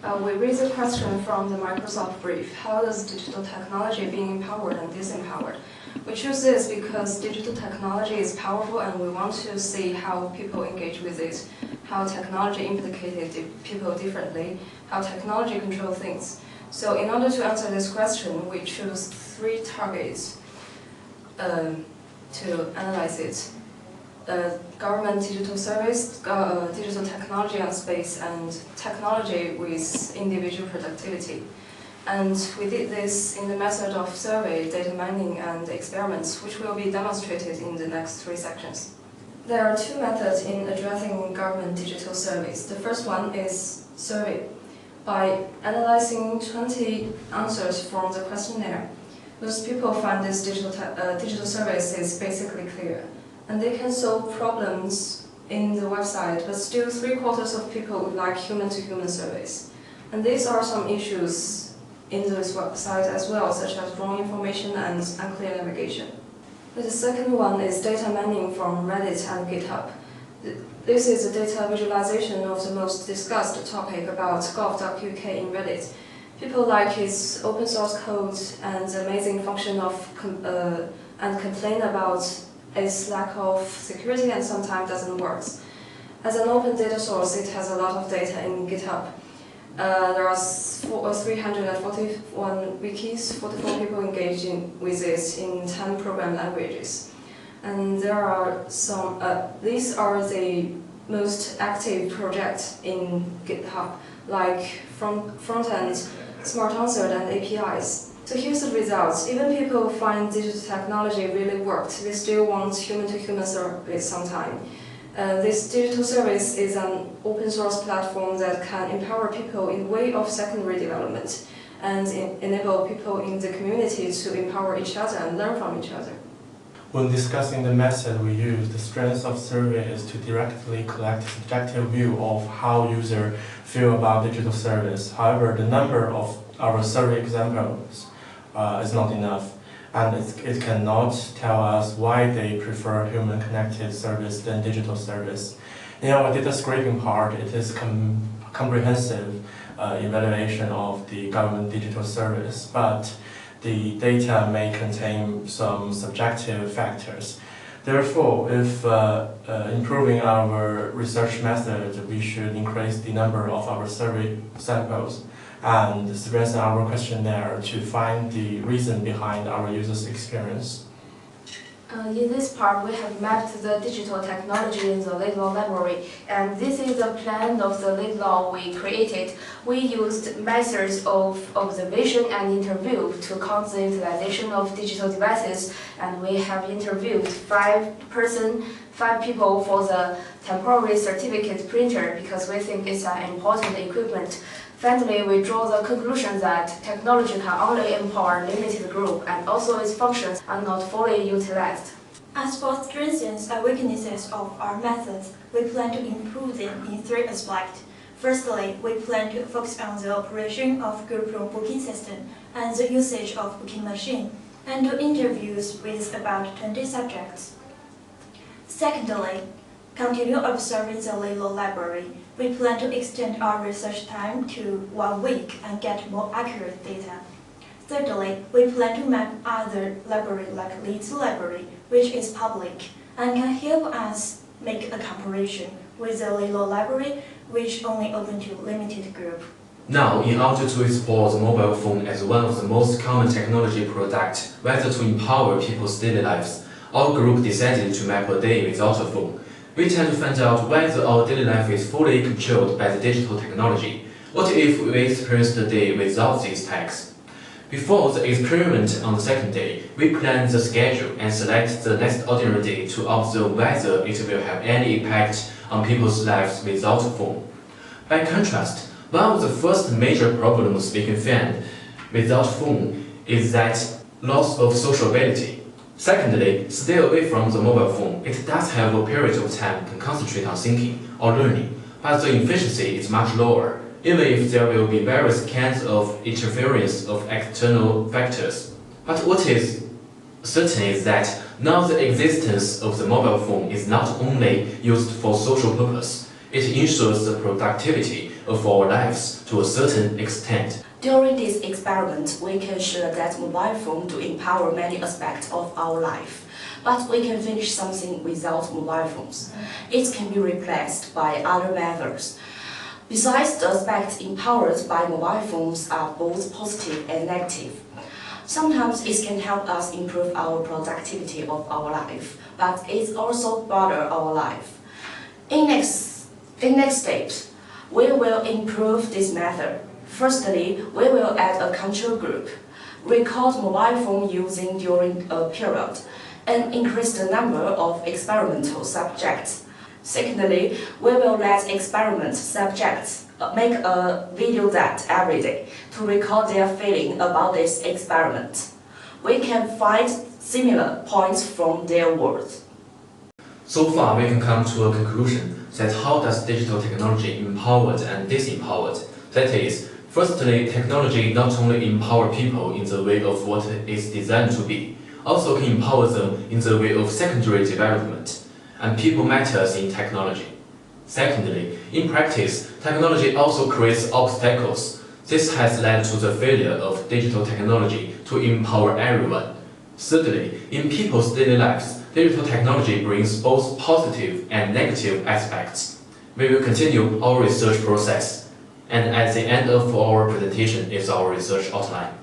We raise a question from the Microsoft brief: how does digital technology being empowered and disempowered? We choose this because digital technology is powerful and we want to see how people engage with it, how technology implicated people differently, how technology controls things. So in order to answer this question, we choose 3 targets to analyze it. Government digital service, digital technology and space, and technology with individual productivity. And we did this in the method of survey, data mining, and experiments, which will be demonstrated in the next 3 sections. There are 2 methods in addressing government digital service. The first one is survey. By analyzing 20 answers from the questionnaire, most people find this digital service is basically clear, and they can solve problems in the website, but still 3/4 of people would like human-to-human service. And these are some issues in this website as well, such as wrong information and unclear navigation. The second one is data mining from Reddit and GitHub. This is a data visualization of the most discussed topic about gov.uk in Reddit. People like its open source code and the amazing function of and complain about its lack of security and sometimes doesn't work. As an open data source, it has a lot of data in GitHub. There are 341 wikis, 44 people engaging with it in 10 program languages. And there are some, these are the most active projects in GitHub, like front-end, Smart Answer, and APIs. So here's the results. Even people find digital technology really worked, they still want human-to-human service sometime. This digital service is an open source platform that can empower people in the way of secondary development and enable people in the community to empower each other and learn from each other. When discussing the method we use, the strength of survey is to directly collect a subjective view of how users feel about digital service. However, the number of our survey examples is not enough, and it cannot tell us why they prefer human-connected service than digital service. In our data scraping part, it is comprehensive evaluation of the government digital service, but the data may contain some subjective factors. Therefore, if improving our research method, we should increase the number of our survey samples and strengthen our questionnaire to find the reason behind our users' experience. In this part, we have mapped the digital technology in the LeetLaw library, and this is the plan of the LeetLaw we created. We used methods of observation and interview to count the utilization of digital devices, and we have interviewed 5 people for the temporary certificate printer because we think it's an important equipment. Finally, we draw the conclusion that technology can only empower a limited group and also its functions are not fully utilized. As for strengths and weaknesses of our methods, we plan to improve them in 3 aspects. Firstly, we plan to focus on the operation of group room booking system and the usage of booking machine, and do interviews with about 20 subjects. Secondly, continue observing the LeetLaw library. We plan to extend our research time to 1 week and get more accurate data. Thirdly, we plan to map other libraries like Leeds Library, which is public, and can help us make a comparison with the LeetLaw library, which only open to limited group. Now, in order to explore the mobile phone as one of the most common technology products, whether to empower people's daily lives, our group decided to map a day without a phone. We tend to find out whether our daily life is fully controlled by the digital technology. What if we experience the day without these tags? Before the experiment on the second day, we plan the schedule and select the next ordinary day to observe whether it will have any impact on people's lives without a phone. By contrast, one of the first major problems we can find without phone is that loss of sociability. Secondly, stay away from the mobile phone. It does have a period of time to concentrate on thinking or learning, but the efficiency is much lower, even if there will be various kinds of interference of external factors. But what is certain is that now the existence of the mobile phone is not only used for social purpose, it ensures the productivity of our lives to a certain extent. During this experiment, we can show that mobile phone do empower many aspects of our life. But we can finish something without mobile phones. It can be replaced by other methods. Besides, the aspects empowered by mobile phones are both positive and negative. Sometimes it can help us improve our productivity of our life, but it also bother our life. In next step, we will improve this method. Firstly, we will add a control group, record mobile phone using during a period, and increase the number of experimental subjects. Secondly, we will let experiment subjects make a video that every day to record their feeling about this experiment. We can find similar points from their words. So far, we can come to a conclusion that how does digital technology empowered and disempowered? That is, firstly, technology not only empower people in the way of what it is designed to be, also can empower them in the way of secondary development, and people matters in technology. Secondly, in practice, technology also creates obstacles. This has led to the failure of digital technology to empower everyone. Thirdly, in people's daily lives, digital technology brings both positive and negative aspects. We will continue our research process, and at the end of our presentation is our research outline.